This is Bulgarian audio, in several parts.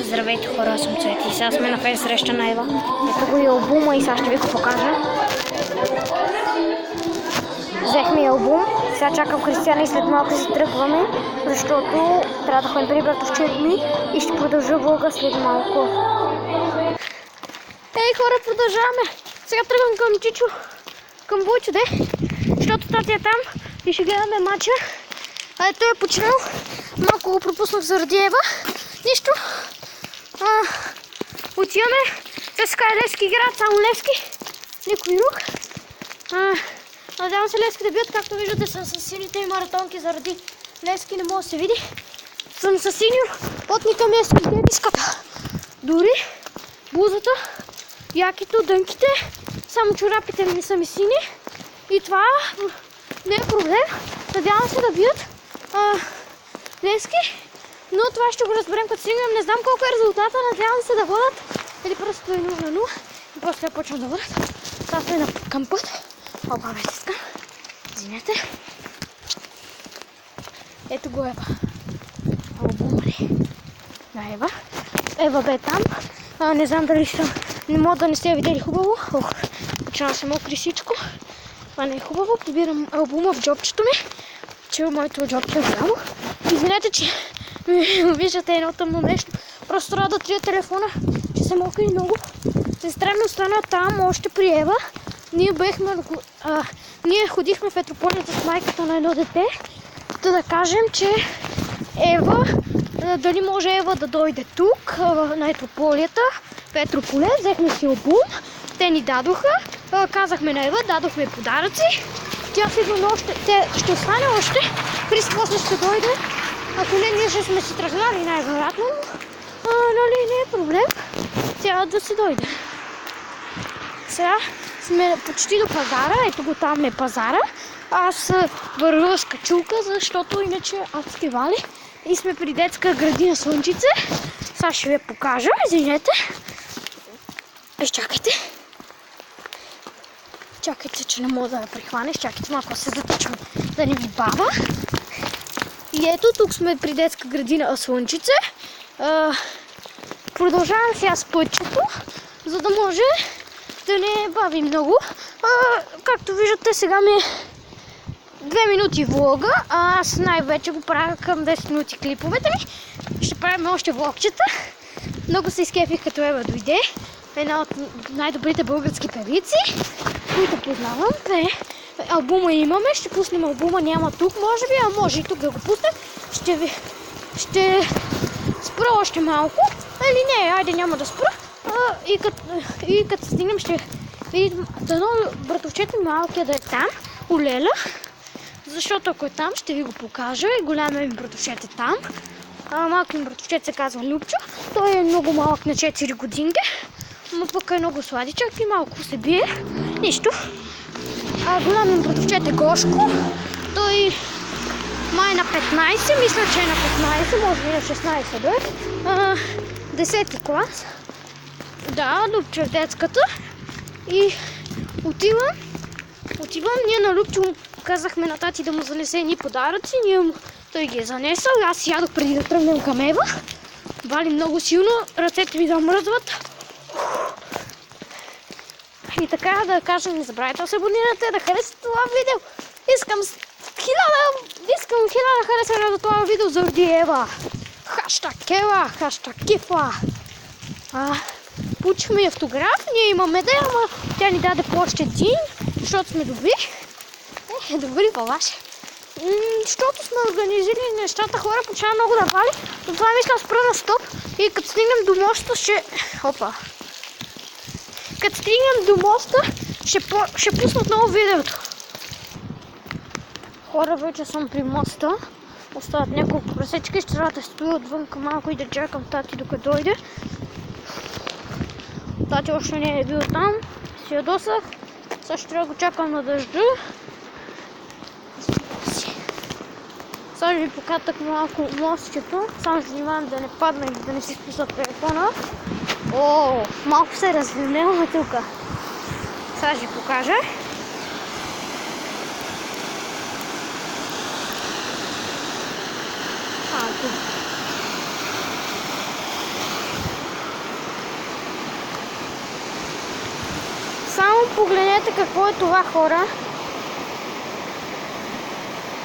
Здравейте хора, аз съм Цвети. Сега сме на фен среща на Ева. Ето го и албума и сега ще ви го покажа. Взехме албум. Сега чакам Кристияна и след малко си тръгваме, защото трябва да ходим при братовчет ми и ще продължа влога след малко. Ей хора, продължаваме. Сега тръгвам към Чичо, към Бойчо, защото тати е там и ще гледаме матча. А той е починал. Малко го пропуснах заради Ева. Нищо. Отиваме. ЦСКА и Левски играят, само Левски. Никой друг. Надявам се Левски да бият, както виждате съм с сините и маратонки заради Левски, не може да се види. Съм с синьо, потника ми е синтетиската. Дори блузата, якито, дънките, само чорапите ми са ми сини. И това не е проблем. Надявам се да бият Левски. Но това ще го разберем като стигнем. Не знам колко е резултата, надявам се да водят. Или просто е 0-0 и после я почвам да водят. Сега сме към път. Опа, бе, стискам. Извинете. Ето го Ева. Албума ли? На Ева. Ева бе там. Не знам дали съм... Не мога да не сте видели хубаво. Починава се мокри всичко. Това не е хубаво. Прибирам албума в джобчето ми. Че моето джобче е голямо. Извинете, че виждате едно тъмно нещо. Просто трябва да трия телефона, че се мокри много. Сестра ми остана там още при Ева. Ние ходихме в Етрополията с майката на едно дете. Да кажем, че Ева, дали може Ева да дойде тук на Етрополията, в Етрополе, взехме си албум, те ни дадоха, казахме на Ева, дадохме подаръци. Тя сигурно още, ще остане още, Крис после ще дойде. Ако не, ние ще сме си тръгнали най-вероятно, нали не е проблем, трябва да си дойде. Сега сме почти до пазара, ето го там е пазара. Аз вървя с качулка, защото иначе адски вали. И сме при детска градина Слънчице. Сега ще ви покажа, извинете. Изчакайте. Чакайте, че не мога да я прихванеш. Чакайте малко се затичам да не ви бава. И ето тук сме при детска градина Слънчице. Продължавам сега с пътчето, за да може да не бави много. Както виждате, сега ми е 2 минути влога, а аз най-вече го правя към 10 минути клиповете ми. Ще правим още влогчета. Много се изкефих като Ева дойде. Една от най-добрите български певици, които познавам. Албума имаме, ще пуснем албума, няма тук може би, а може и тук да го пуснем. Ще спра още малко. Или не, айде няма да спра. И като стигнем ще видим, дано братовчет ми малкият да е там, Олеля. Защото ако е там, ще ви го покажа. И голямия ми братовчет е там. Малкият ми братовчет се казва Любчо. Той е много малък на 4 годинки. Но пък е много сладичък и малко се бие. Нищо. Голямият ми братовчет е Гошко. Той май на 15, мисля, че е на 15, може би на 16 да е. 10 клас. Да, Любчо е в детската. И отивам. Ние на Любчо казахме на тати да му занесе едни подаръци. Той ги е занесъл. Аз ядох преди да тръгнем към Ева. Вали много силно, ръцете ми замръзват. И така да кажем, не забравяйте да се абонирате, да харесате това видео. Искам 1000 харесване на това видео заради Ева. Хаштаг Ева, хаштаг Кифа. Получихме автограф, ние имаме да, ама тя ни даде по още един, защото сме добри. Добри по-ваши. Защото сме организирали нещата, хора почва много да вали. Затова мисля спра на стоп и като стигнем до моста ще... Опа! Като стигнем до моста ще пусна отново видеото. Хора, вече съм при моста. Остават няколко пресечки, ще трябва да стоя отвънка малко и да чакам тати докато дойде. Тати още не е бил там, си ядосах. Сега ще трябва да го чакам на дъжда. Сега ви покатах малко мостчето, само ще внимавам да не падна и да не си спусна телефона. Малко се развинеламе тук. Сега ще ви покажа. Тук. Само погледнете какво е това, хора.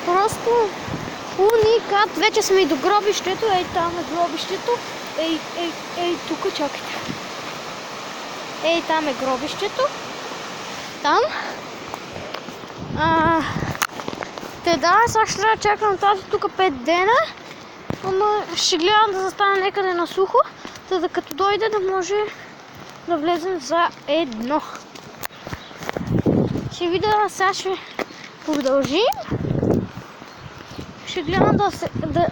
Просто уникат. Вече сме и до гробището. Ей, там е гробището. Ей, тук, чакайте. Ей, там е гробището. Там. Сега ще трябва да чакам тази тук 5 дена. Ама ще гледам да застана някъде на сухо, за да като дойде да може да влезем за едно. Ще видя, сега ще продължим. Ще гледам да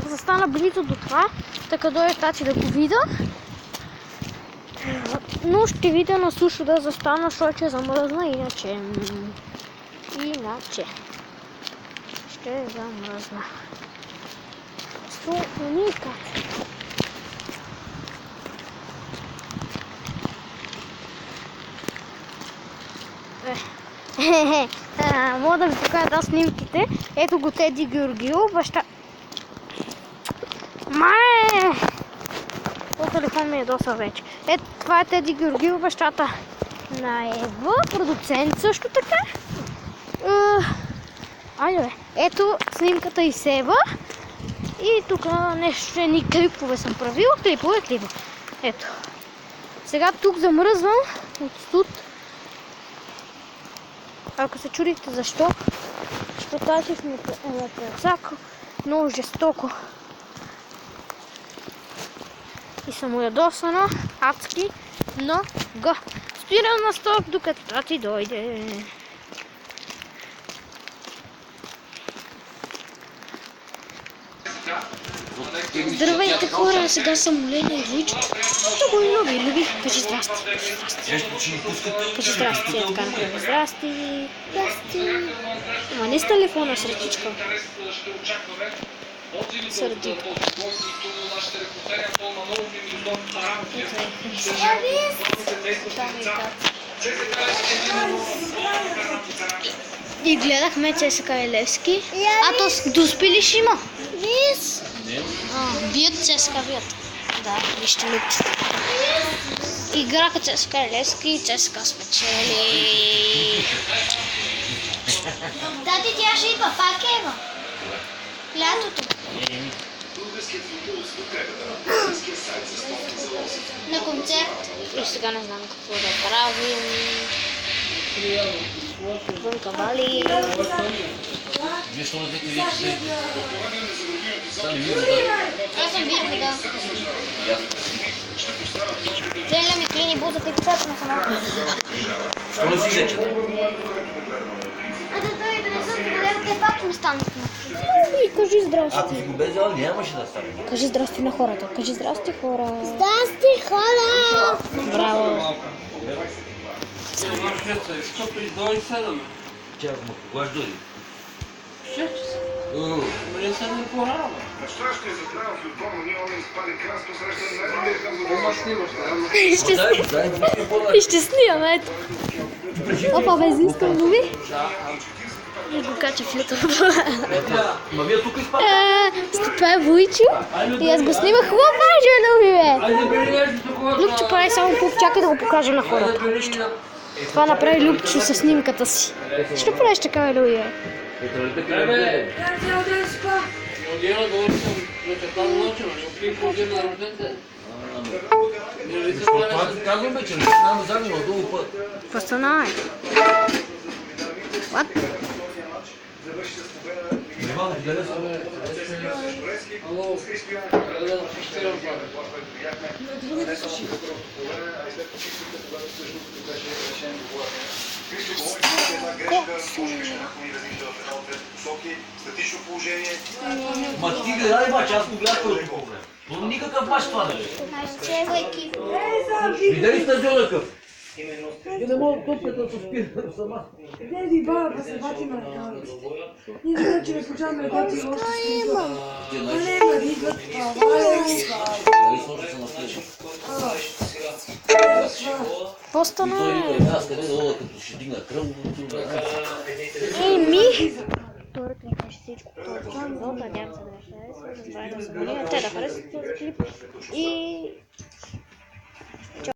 застана близо до това, така дойде тати да го видя. Но ще видя на сушо да застана, защото ще замръзна, иначе ще замръзна. Уникат. Мога да ви покажа да снимките. Ето го Теди Георгиев, баща. Телефон ми е доста вече. Ето, това е Теди Георгиев, бащата на Ева, продуцент също така. Ето снимката и с Ева. И тук нещо, ни клипове съм правила. Клипове. Ето. Сега тук замръзвам от студ. Ако се чудите защо, защото тази ми е пресака много жестоко. И съм ядосана, адски, но го спирам на стоп, докато тати дойде. Здравейте, хора, сега съм Лена и Войчо. Много люби. Кажи здрасти. Кажи здрасти, така направи. Здрасти. Ама не с телефона, с ръчичка. Сърди. И гледахме ЦСКА Левски. То доспи ли ще има? Бият ЦСКА, бият. Да, вижте лупците. Играха ЦСКА Левски и ЦСКА спечели. Тати, тя ще идва, пак Ева. Лятото. На концерт. И сега не знам какво да правим. Вънка вали. Аз съм бирка, да. Целя ми клини бузата и кацата на самото. Що не си лече? Да дойде, не съм гледал, те пак ми станат. И кажи здрасти. Ако си го бе взял, нямаше да стане. Кажи здрасти на хората. Кажи здрасти, хора. Здрасти, хора! Браво. Чакай, кога ще дойде? И ще снимам, ето. Опа, без искам да ви. И го кача в YouTube. Ма вие тук изпадате. Това е Войчо. И аз го снимах. Лопаже, бе! Любчо прави само клуб, чакай да го покажа на хората. Това направи Любчо със снимката си. Що правиш така, Любчо? Казвам бе, че не знам да загнем отдолу път. Пацана е. What? Иван, гледай се. Ма ти гледай мач, аз го гледах този проблем. То никакъв мач това да е. Майчева екип. Видя ли стадиона къв? Не мога топката да се спира сама. Не ви баба да се бати на ръкавици. Ние знаем, че не почваме бати още с това. Не, да идват Дали сложи се на следващия. Какво стана? Той вика, аз къде да ода, като ще дигна кръв. Еми! Втората ми каже всичко. Надявам се да не хареса. Забравя да се абонирате, да харесате този клип. И